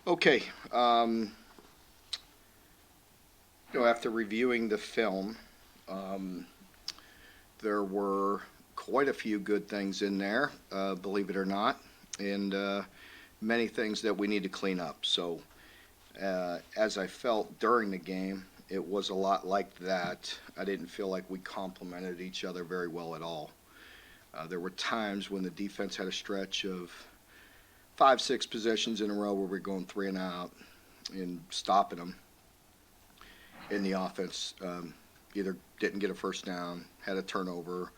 Okay. After reviewing the film, um, there were quite a few good things in there, believe it or not, and many things that we need to clean up. So, as I felt during the game, it was a lot like that. I didn't feel like we complemented each other very well at all. There were times when the defense had a stretch of five, six possessions in a row where we're going three and out and stopping them, in the offense either didn't get a first down, had a turnover,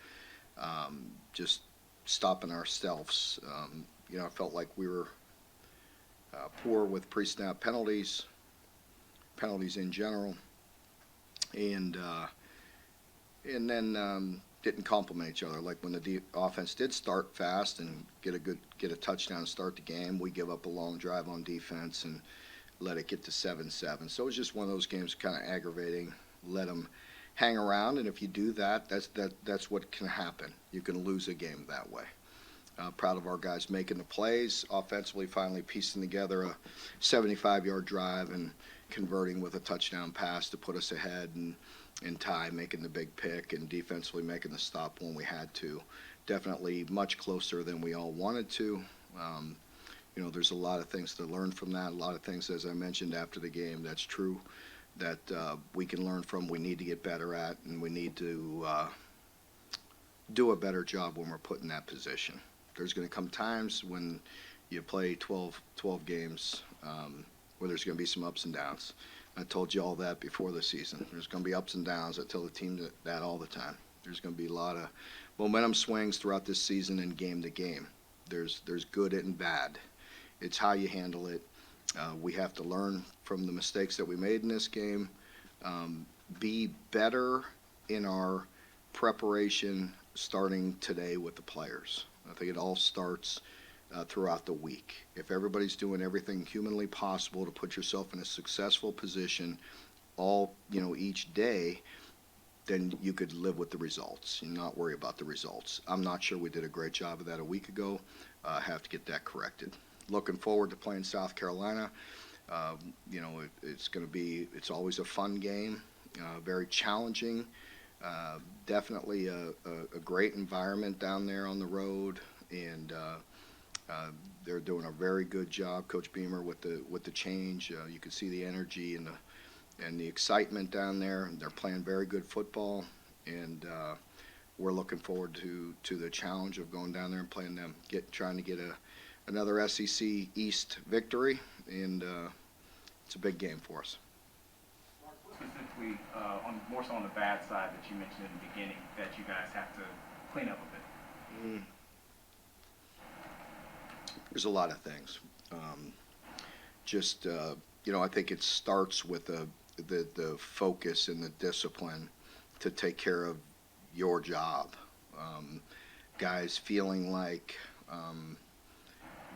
just stopping ourselves. I felt like we were poor with pre-snap penalties, penalties in general, and then didn't complement each other. Like when the offense did start fast and get a touchdown and start the game, we give up a long drive on defense and let it get to 7-7. So it was just one of those games, kind of aggravating. Let them hang around, and if you do that, that's what can happen. You can lose a game that way. Proud of our guys making the plays offensively, finally piecing together a 75-yard drive and converting with a touchdown pass to put us ahead, and Ty making the big pick, and defensively making the stop when we had to. Definitely much closer than we all wanted to. Um, there's a lot of things to learn from that. A lot of things, as I mentioned after the game, that's true, that we can learn from, we need to get better at, and we need to do a better job when we're put in that position. There's going to come times when you play 12 games where there's going to be some ups and downs. I told you all that before the season. There's going to be ups and downs. I tell the team that all the time. There's going to be a lot of momentum swings throughout this season and game to game. There's good and bad. It's how you handle it. We have to learn from the mistakes that we made in this game, be better in our preparation starting today with the players. I think it all starts throughout the week. If everybody's doing everything humanly possible to put yourself in a successful position each day, then you could live with the results and not worry about the results. I'm not sure we did a great job of that a week ago. I have to get that corrected. Looking forward to playing South Carolina. It's always a fun game, very challenging. Definitely a great environment down there on the road, and they're doing a very good job, Coach Beamer, with the change. You can see the energy and the excitement down there. They're playing very good football, and we're looking forward to the challenge of going down there and playing them, trying to get another SEC East victory, and it's a big game for us. Specifically, more so on the bad side that you mentioned in the beginning, that you guys have to clean up a bit? There's a lot of things. Just I think it starts with the focus and the discipline to take care of your job. Guys feeling like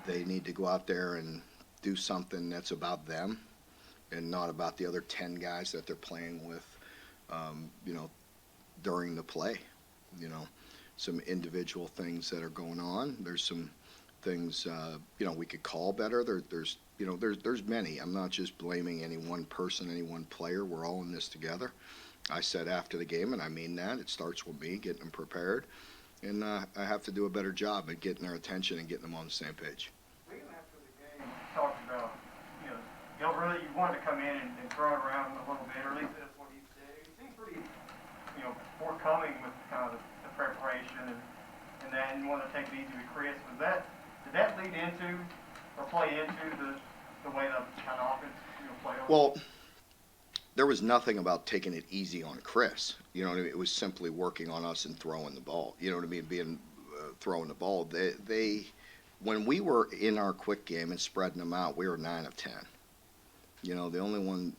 they need to go out there and do something that's about them and not about the other 10 guys that they're playing with, during the play. You know, some individual things that are going on. There's some things, we could call better. There's many. I'm not just blaming any one person, any one player. We're all in this together. I said after the game, and I mean that, it starts with me getting them prepared, and I have to do a better job at getting their attention and getting them on the same page. Even after the game, you talked about, you wanted to come in and throw it around a little bit, or at least that's what he said. He seemed pretty, forthcoming with kind of the preparation and that, and you wanted to take it easy with Chris. Did that lead into or play into the way the kind of offense, played on? Well, there was nothing about taking it easy on Chris. You know what I mean? It was simply working on us and throwing the ball. You know what I mean? Throwing the ball. They when we were in our quick game and spreading them out, we were 9 of 10. The only one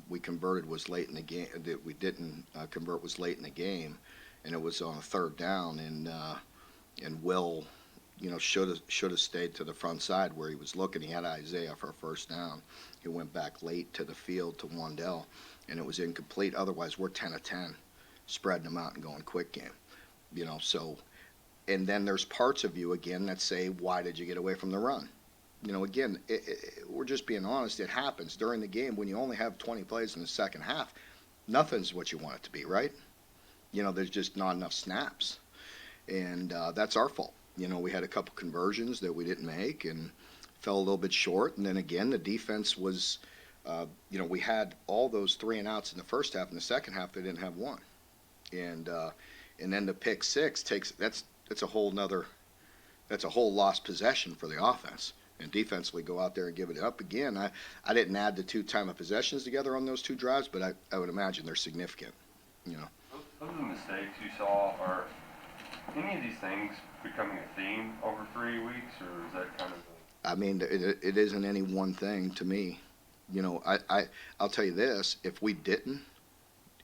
we converted was late in the game. That we didn't convert was late in the game, and it was on a third down. And Will, should have stayed to the front side where he was looking. He had Isaiah for a first down. He went back late to the field to Wandell, and it was incomplete. Otherwise, we're 10 of 10, spreading them out and going quick game. So, and then there's parts of you again that say, why did you get away from the run? again, we're just being honest. It happens during the game when you only have 20 plays in the second half. Nothing's what you want it to be, right? There's just not enough snaps, and that's our fault. We had a couple conversions that we didn't make and fell a little bit short. And then again, the defense was, we had all those 3 and outs in the first half. In the second half, they didn't have one, and then the pick six that's a whole lost possession for the offense. And defensively go out there and give it up again. I didn't add the 2 time of possessions together on those 2 drives, but I would imagine they're significant. Those are the mistakes you saw. Are any of these things becoming a theme over 3 weeks, or is that kind of I mean, it isn't any one thing to me. I'll tell you this: if we didn't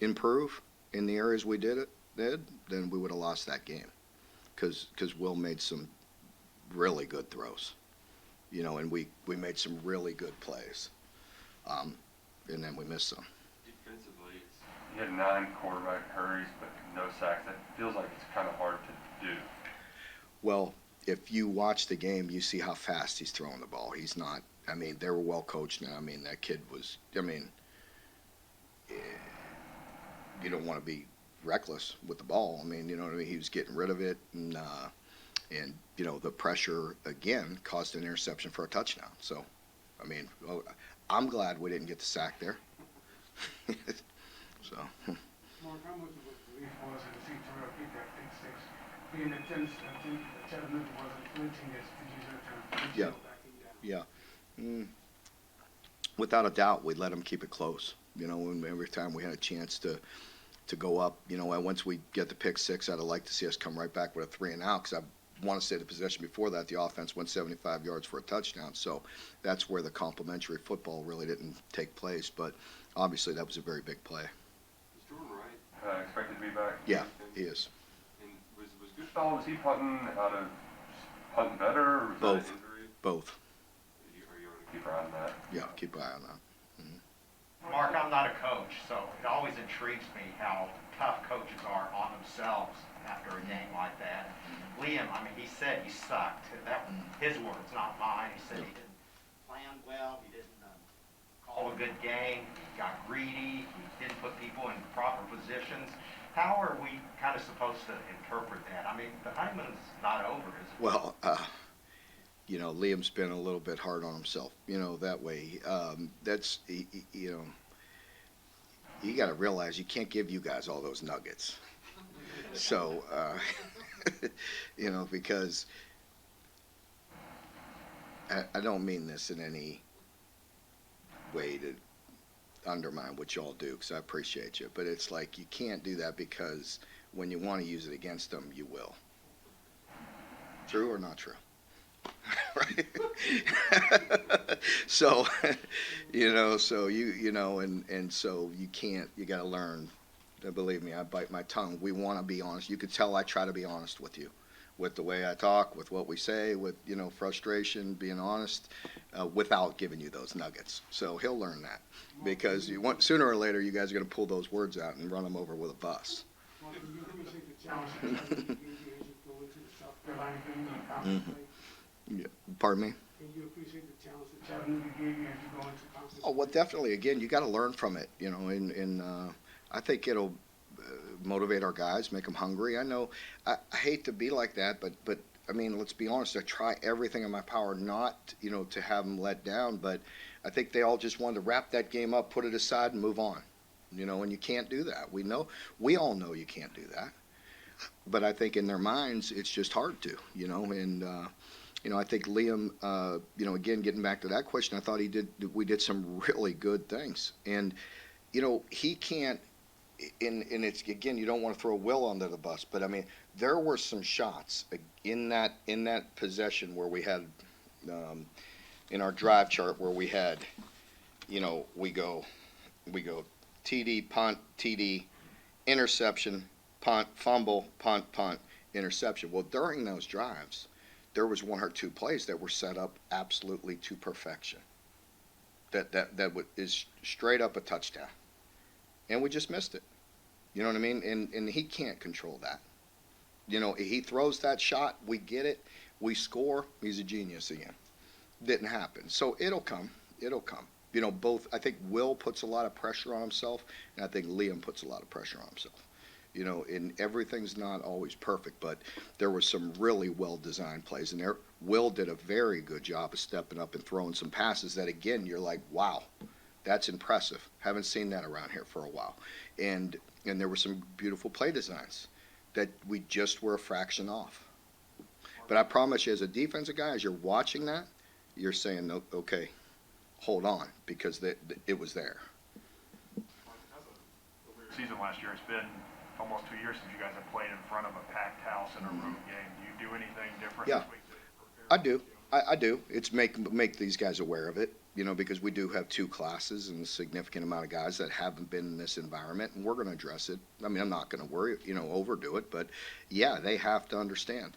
improve in the areas we did, then we would have lost that game. Because Will made some really good throws, and we made some really good plays, and then we missed some. defensively? You had 9 quarterback hurries, but no sacks. That feels like it's kind of hard to do. Well, if you watch the game, you see how fast he's throwing the ball. He's not. I mean, they were well coached now. I mean, that kid was. I mean, you don't want to be reckless with the ball. I mean, you know what I mean? He was getting rid of it, and the pressure again caused an interception for a touchdown. So, I mean, I'm glad we didn't get the sack there. So. Mark, how much of a relief was it to see Terrell get that pick six? Being that Chattanooga wasn't flinching as to use their term. Yeah. Without a doubt, we let them keep it close. And every time we had a chance to go up, once we get the pick six, I'd like to see us come right back with a 3 and out, because I want to say the possession before that, the offense went 75 yards for a touchdown. So that's where the complimentary football really didn't take place. But obviously, that was a very big play. Is Jordan Wright expected to be back? Yeah, he is. And was Goodfellow, was he punting better, or was Both. that an injury? Both. Are you going to keep an eye on that? Yeah, keep an eye on that. Mark, I'm not a coach, so it always intrigues me how tough coaches are on themselves after a game like that. Liam, I mean, he said he sucked. That was his words, not mine. He said he didn't plan well, he didn't call a good game, he got greedy, he didn't put people in proper positions. How are we kind of supposed to interpret that? I mean, the honeymoon's not over, is it? Well, Liam's been a little bit hard on himself, that way. That's, you got to realize you can't give you guys all those nuggets. So, because I don't mean this in any way to undermine what y'all do, because I appreciate you. But it's like you can't do that, because when you want to use it against them, you will. True or not true? Right. So, so and so you can't. You got to learn. Believe me, I bite my tongue. We want to be honest. You could tell I try to be honest with you, with the way I talk, with what we say, with frustration, being honest, without giving you those nuggets. So he'll learn that, because sooner or later you guys are going to pull those words out and run them over with a bus. Mark, do you appreciate the challenge that Chattanooga gave you as you go into the South Carolina game and conference play? Yeah. Pardon me? Can you appreciate the challenge that Chattanooga gave you as you go into conference Oh, well, play? definitely. Again, you got to learn from it, and I think it'll motivate our guys, make them hungry. I know I hate to be like that, but I mean, let's be honest. I try everything in my power not, to have them let down. But I think they all just wanted to wrap that game up, put it aside, and move on. And you can't do that. We all know you can't do that. But I think in their minds, it's just hard to, and. I think Liam, again, getting back to that question, I thought we did some really good things. And, he can't, and it's, again, you don't want to throw Will under the bus, but I mean, there were some shots in that possession where we had, in our drive chart where we had, we go TD, punt, TD, interception, punt, fumble, punt, interception. Well, during those drives, there was 1 or 2 plays that were set up absolutely to perfection. That is straight up a touchdown, and we just missed it. You know what I mean? And he can't control that. He throws that shot, we get it, we score. He's a genius again. didn't happen. So it'll come. It'll come. Both. I think Will puts a lot of pressure on himself, and I think Liam puts a lot of pressure on himself. And everything's not always perfect, but there were some really well-designed plays, and there Will did a very good job of stepping up and throwing some passes that, again, you're like, wow, that's impressive. Haven't seen that around here for a while. And there were some beautiful play designs that we just were a fraction off. But I promise you, as a defensive guy, as you're watching that, you're saying, okay, hold on, because it was there. Season last year, it's been almost 2 years since you guys have played in front of a packed house in a road game. Do you do anything different Yeah. this week to prepare? I do. I do. It's make these guys aware of it, because we do have two classes and a significant amount of guys that haven't been in this environment, and we're going to address it. I mean, I'm not going to worry, overdo it, but yeah, they have to understand.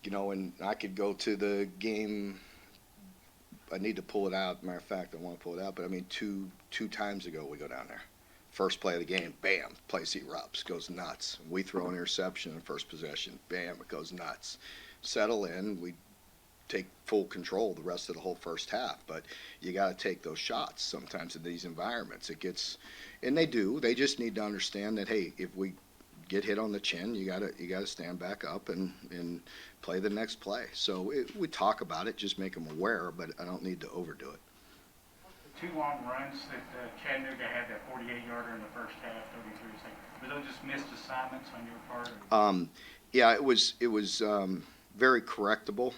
And I could go to the game. I need to pull it out. Matter of fact, I want to pull it out, but I mean, two times ago we go down there. First play of the game, bam, place erupts, goes nuts. We throw an interception in first possession, bam, it goes nuts. Settle in, we take full control the rest of the whole first half, but you got to take those shots sometimes in these environments. And they do. They just need to understand that, hey, if we get hit on the chin, you gotta stand back up and play the next play. So we talk about it, just make them aware, but I don't need to overdo it. The two long runs that Chattanooga had, that 48-yarder in the first half, 33 seconds, were those just missed assignments on your part? Or? Yeah, it was very correctable.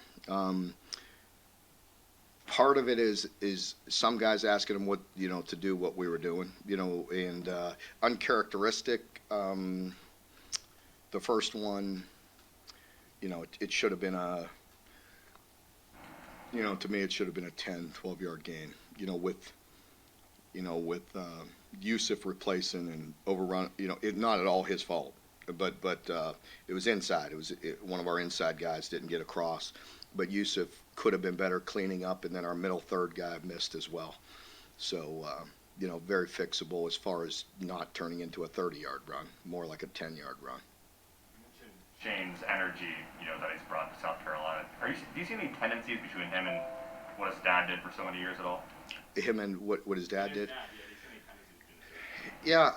Part of it is some guys asking them what to do what we were doing, and uncharacteristic. The first one, it should have been to me it should have been a 10, 12-yard gain. With Yusuf replacing and overrun. Not at all his fault, but it was inside. One of our inside guys didn't get across, but Yusuf could have been better cleaning up, and then our middle third guy missed as well. So very fixable as far as not turning into a 30-yard run, more like a 10-yard run. Shane's energy, that he's brought to South Carolina. Do you see any tendencies between him and what his dad did for so many years at all? Him and what his dad did? Yeah,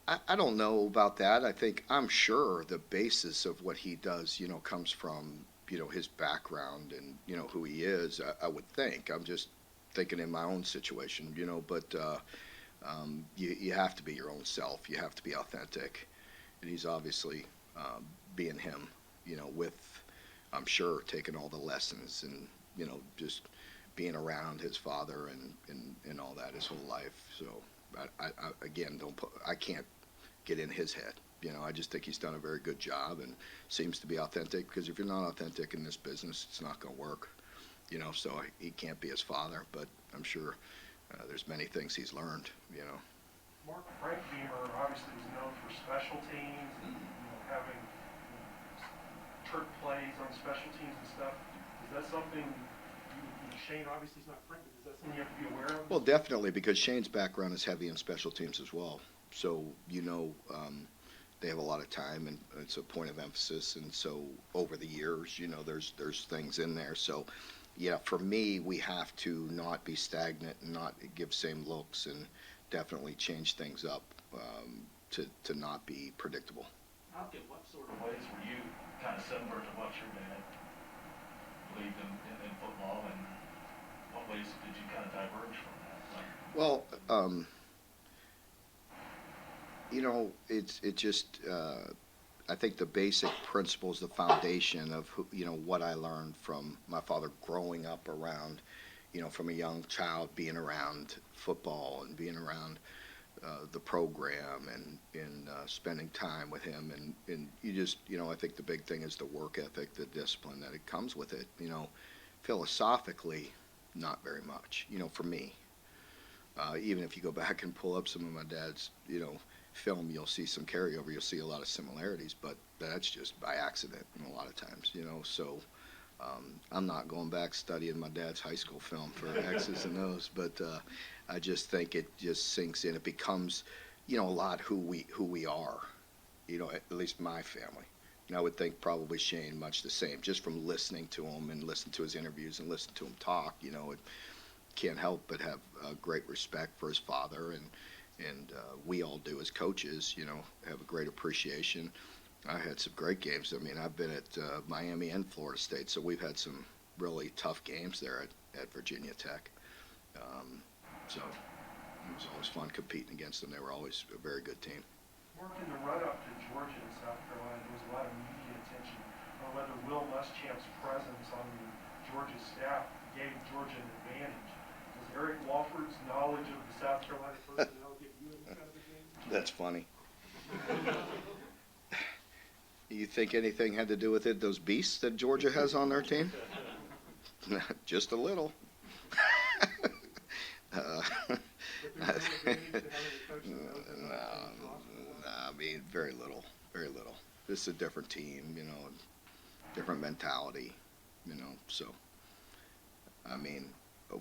I don't know about that. I'm sure the basis of what he does, comes from, his background and, who he is, I would think. I'm just thinking in my own situation, but you have to be your own self. You have to be authentic. And he's obviously being him, with, I'm sure, taking all the lessons and, just being around his father and all that his whole life. So I again, I can't get in his head. I just think he's done a very good job and seems to be authentic, because if you're not authentic in this business, it's not going to work. So he can't be his father, but I'm sure there's many things he's learned, Mark, Frank Beamer obviously is known for special teams and having trick plays on special teams and stuff. Is that something Shane obviously is not Frank, but is that something you have to be aware of? Well, definitely, because Shane's background is heavy in special teams as well. So, they have a lot of time, and it's a point of emphasis. And so over the years, there's things in there. So, yeah, for me, we have to not be stagnant and not give same looks, and definitely change things up to not be predictable. Malcolm, what sort of ways were you kind of similar to what your dad believed in football, and what ways did you kind of diverge from that? Well, it just, I think the basic principles, the foundation of, what I learned from my father growing up around, from a young child, being around football and being around the program and spending time with him. And you just, I think the big thing is the work ethic, the discipline that it comes with it. Philosophically, not very much, for me. Even if you go back and pull up some of my dad's, film, you'll see some carryover. You'll see a lot of similarities, but that's just by accident a lot of times, So I'm not going back studying my dad's high school film for X's and O's, but I just think it just sinks in. It becomes, a lot who we are, at least my family. And I would think probably Shane much the same, just from listening to him and listening to his interviews and listening to him talk. You know, it can't help but have great respect for his father, and we all do as coaches. You know, have a great appreciation. I had some great games. I mean, I've been at Miami and Florida State, so we've had some really tough games there at Virginia Tech. So it was always fun competing against them. They were always a very good team. Mark, in the run-up to Georgia and South Carolina, there was a lot of media attention on whether Will Muschamp's presence on the Georgia staff gave Georgia an advantage. Does Eric Wofford's knowledge of the South Carolina personnel give you any kind of advantage? That's funny. You think anything had to do with it, those beasts that Georgia has on their team? Just a little. I mean, very little, very little. This is a different team, you know, different mentality, you know, so, I mean,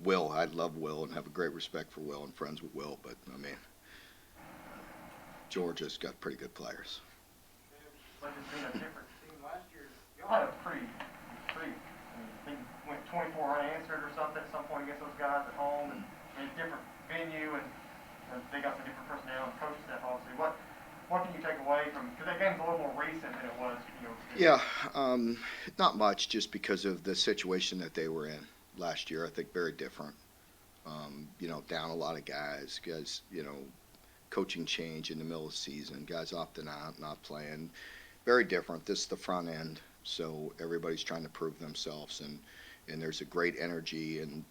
Will, I love Will and have a great respect for Will and friends with Will, but, I mean, Georgia's got pretty good players. Like it's been a different team last year. Y'all had a pretty, I mean, I think went 24 unanswered or something at some point against those guys at home, and in a different venue, and they got some different personnel and coaching staff, obviously. What can you take away from, because that game's a little more recent than it was, you know? Yeah, not much, just because of the situation that they were in last year. I think very different. You know, down a lot of guys, you know, coaching change in the middle of the season, guys opting out, not playing. Very different. This is the front end, so everybody's trying to prove themselves, and there's a great energy and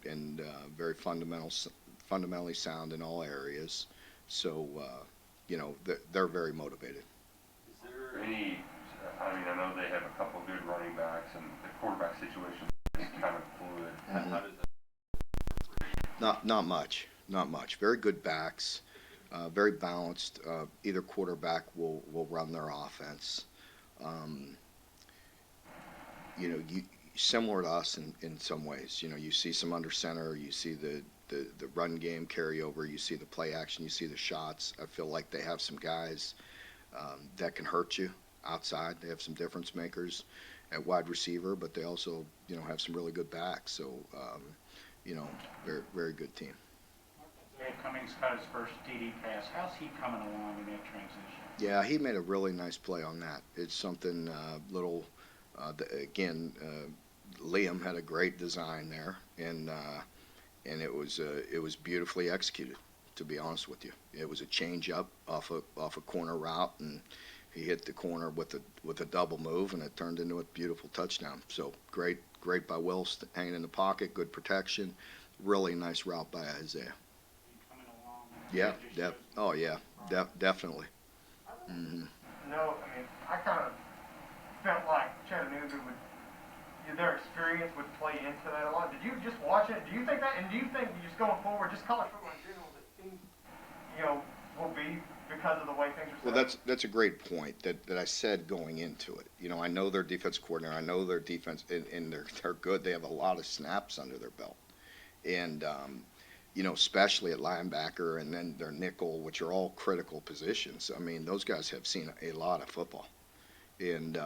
very fundamentally sound in all areas. So, you know, they're very motivated. Is there any, I mean, I know they have a couple good running backs, and the quarterback situation is kind of fluid. Mm-hmm. How does that? Not much. Very good backs, very balanced. Either quarterback will run their offense. You know, similar to us in some ways. You know, you see some under center, you see the run game carry over, you see the play action, you see the shots. I feel like they have some guys that can hurt you outside. They have some difference makers at wide receiver, but they also, you know, have some really good backs. So, you know, very, very good team. Dave Cummings caught his first TD pass. How's he coming along in that transition? Yeah, he made a really nice play on that. It's something again, Liam had a great design there, and it was beautifully executed. To be honest with you, it was a change up off a corner route, and he hit the corner with a double move, and it turned into a beautiful touchdown. So great by Will, hanging in the pocket, good protection, really nice route by Isaiah. Coming along. Yeah, definitely. Mm-hmm. No, I mean, I kind of felt like Chattanooga their experience would play into that a lot. Did you just watch it? Do you think that, and do you think just going forward, just college football in general, that things, you know, will be because of the way things are set? Well, that's a great point that I said going into it. You know, I know their defense coordinator. I know their defense, and they're good. They have a lot of snaps under their belt, and you know, especially at linebacker and then their nickel, which are all critical positions. I mean, those guys have seen a lot of football, and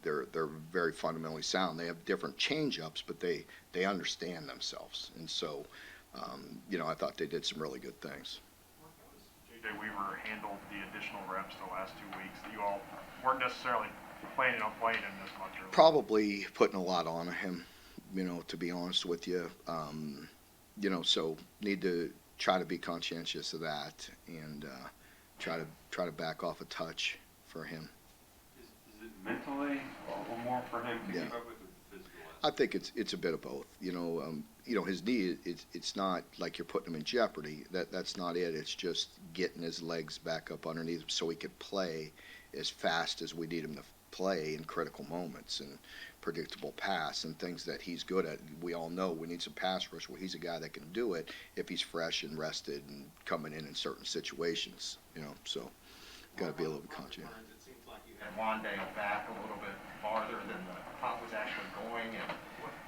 they're very fundamentally sound. They have different change-ups, but they understand themselves, and so you know, I thought they did some really good things. J.J. Weaver handled the additional reps the last 2 weeks that you all weren't necessarily planning on playing him this much earlier? Probably putting a lot on him, you know, to be honest with you. You know, so need to try to be conscientious of that and try to back off a touch for him. Is it mentally or more for him to Yeah. keep up with the physical? I think it's a bit of both. You know, his knee. It's not like you're putting him in jeopardy. That's not it. It's just getting his legs back up underneath him so he could play as fast as we need him to play in critical moments and predictable pass and things that he's good at. We all know we need some pass rush where he's a guy that can do it if he's fresh and rested and coming in certain situations. You know, so got to be a little bit conscious. It seems like you had Wandale back a little bit farther than the punt was actually going, and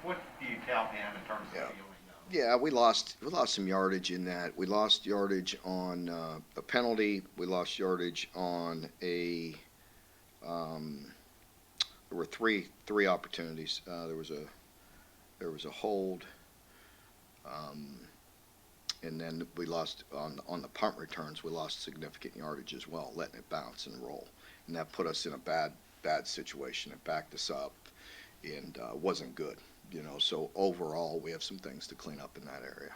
what do you tell him in terms of Yeah. feeling? Yeah, we lost some yardage in that. We lost yardage on a penalty. We lost yardage on a there were three opportunities. There was a hold, and then we lost on the punt returns. We lost significant yardage as well, letting it bounce and roll, and that put us in a bad situation. It backed us up, and wasn't good. So overall, we have some things to clean up in that area.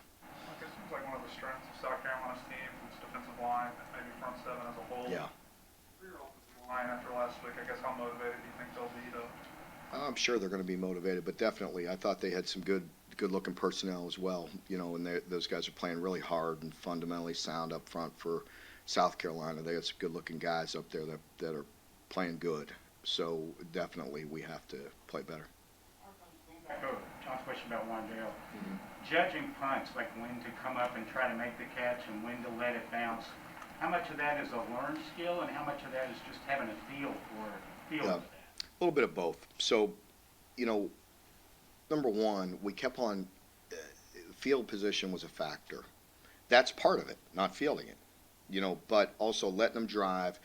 It seems like one of the strengths of South Carolina's team is defensive line, maybe front seven as a whole. Yeah. For your offensive line after last week, I guess how motivated do you think they'll be to? I'm sure they're going to be motivated, but definitely, I thought they had some good-looking personnel as well. And those guys are playing really hard and fundamentally sound up front for South Carolina. They got some good-looking guys up there that are playing good. So definitely, we have to play better. Back over John's question about Wandale. Judging punts, like when to come up and try to make the catch and when to let it bounce, how much of that is a learned skill and how much of that is just having a feel for Yeah. A little bit of both. So, number one, we kept on, field position was a factor. That's part of it, not fielding it, but also letting them drive.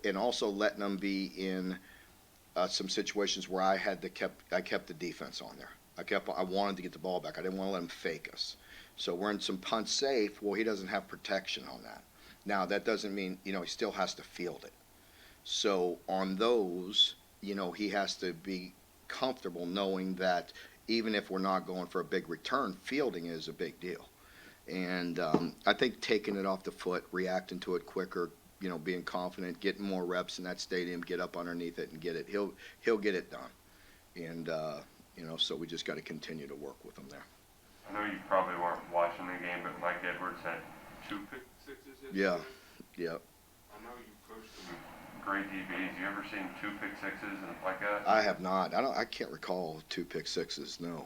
And also letting them be in some situations where I kept the defense on there. I wanted to get the ball back. I didn't want to let him fake us. So we're in some punt safe. Well, he doesn't have protection on that. Now, that doesn't mean, he still has to field it. So on those, he has to be comfortable knowing that even if we're not going for a big return, fielding is a big deal. And I think taking it off the foot, reacting to it quicker, being confident, getting more reps in that stadium, get up underneath it and get it. He'll get it done. And, so we just got to continue to work with him there. I know you probably weren't watching the game, but Mike Edwards had 2 pick sixes yesterday. Yeah. I know you coached some great DBs. You ever seen 2 pick sixes and like that? I have not. I can't recall 2 pick sixes. No.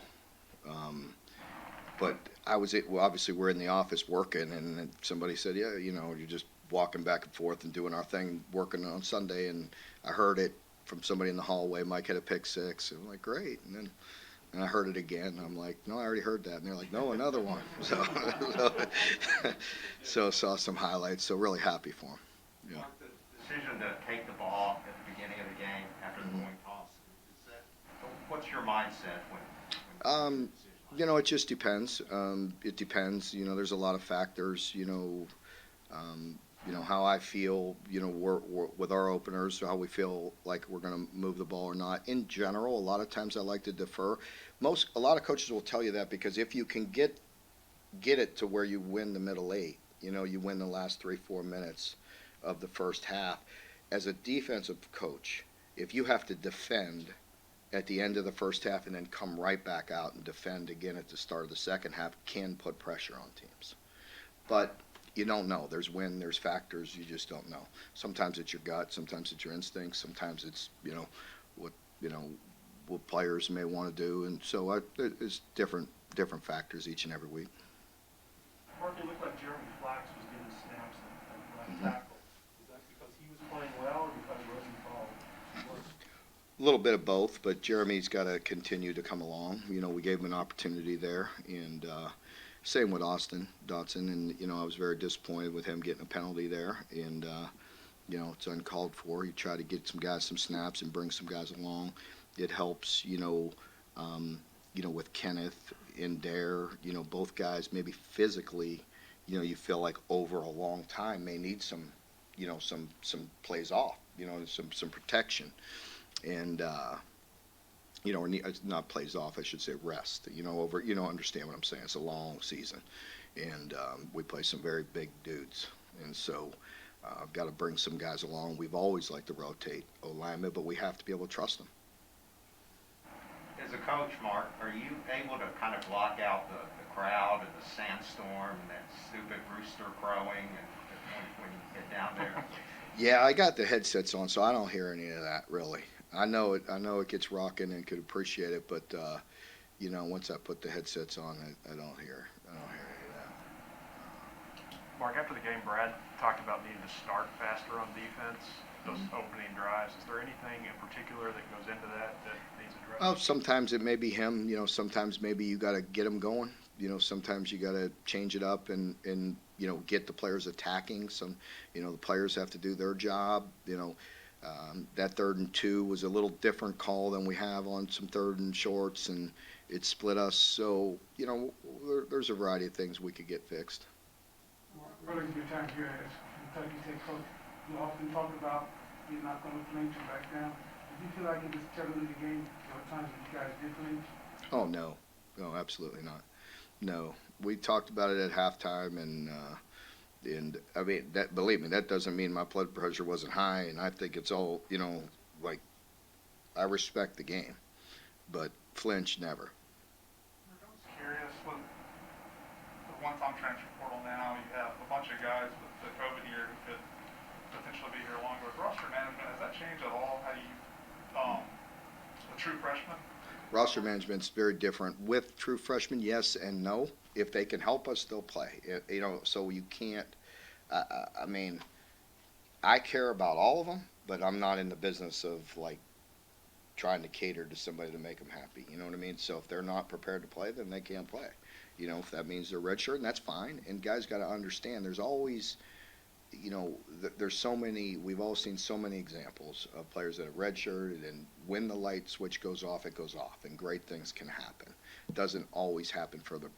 But obviously we're in the office working, and then somebody said, yeah, you're just walking back and forth and doing our thing, working on Sunday, and I heard it from somebody in the hallway. Mike had a pick six, and I'm like, great. And I heard it again, and I'm like, no, I already heard that. And they're like, no, another one. So saw some highlights. So really happy for him. Yeah. The decision to take the ball at the beginning of the game after the coin toss, what's your mindset when it just depends. It depends. There's a lot of factors. How I feel. We're with our openers, how we feel like we're going to move the ball or not. In general, a lot of times I like to defer. A lot of coaches will tell you that because if you can get it to where you win the middle 8, you win the last 3-4 minutes of the first half. As a defensive coach, if you have to defend at the end of the first half and then come right back out and defend again at the start of the second half, can put pressure on teams. But you don't know. There's factors you just don't know. Sometimes it's your gut, sometimes it's your instincts, sometimes it's what players may want to do, and so there's different factors each and every week. Mark, it looked like Jeremy Flax was getting snaps at left tackle. Is that because he was playing well or because Rosenthal was? A little bit of both, but Jeremy's got to continue to come along. We gave him an opportunity there, and same with Austin Dotson, and I was very disappointed with him getting a penalty there, and it's uncalled for. You try to get some guys some snaps and bring some guys along. It helps, with Kenneth and Dare, both guys maybe physically, you feel like over a long time may need some plays off, some protection, and or not plays off, I should say rest, understand what I'm saying. It's a long season, and we play some very big dudes, and so I've got to bring some guys along. We've always liked to rotate O-linemen, but we have to be able to trust them. As a coach, Mark, are you able to kind of block out the crowd and the sandstorm and that stupid rooster crowing and when you get down there? Yeah, I got the headsets on, so I don't hear any of that really. I know it gets rocking and could appreciate it, but once I put the headsets on, I don't hear any of that. Mark, after the game, Brad talked about needing to start faster on defense, those opening drives. Is there anything in particular that goes into that needs addressed? Oh, sometimes it may be him. Sometimes maybe you got to get him going. Sometimes you got to change it up and get the players attacking. The players have to do their job. That 3rd and 2 was a little different call than we have on some 3rd and shorts, and it split us. So, there's a variety of things we could get fixed. Really good time here as Kentucky State coach. You often talk about you're not going to flinch or back down. Did you feel like in this Chattanooga game there were times when you guys did flinch? Oh, no. No, absolutely not. No. We talked about it at halftime, and I mean, believe me, that doesn't mean my blood pressure wasn't high, and I think it's all, like, I respect the game, but flinch never. I was curious, with the one-time transfer portal now, you have a bunch of guys with the COVID year who could potentially be here longer. With roster management, has that changed at all? How you, the true freshmen? Roster management's very different. With true freshmen, yes and no. If they can help us, they'll play. So you can't. I mean, I care about all of them, but I'm not in the business of like trying to cater to somebody to make them happy. You know what I mean? So if they're not prepared to play, then they can't play. If that means they're redshirting, that's fine. And guys got to understand, there's always, there's so many. We've all seen so many examples of players that have redshirted, and when the light switch goes off, it goes off, and great things can happen. It doesn't always happen for the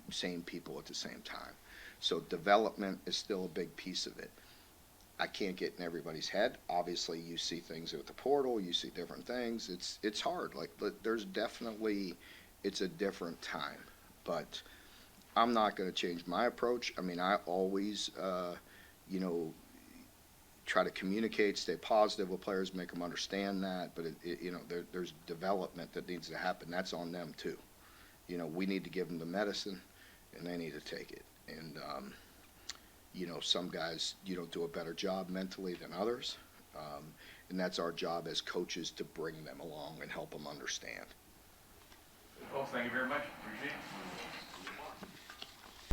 same people at the same time. So development is still a big piece of it. I can't get in everybody's head. Obviously, you see things with the portal, you see different things. It's hard. Like, there's definitely, it's a different time. But I'm not going to change my approach. I mean, I always, try to communicate, stay positive with players, make them understand that. But there's development that needs to happen. That's on them too. We need to give them the medicine, and they need to take it. And some guys, do a better job mentally than others. And that's our job as coaches to bring them along and help them understand. Folks, thank you very much. Appreciate it.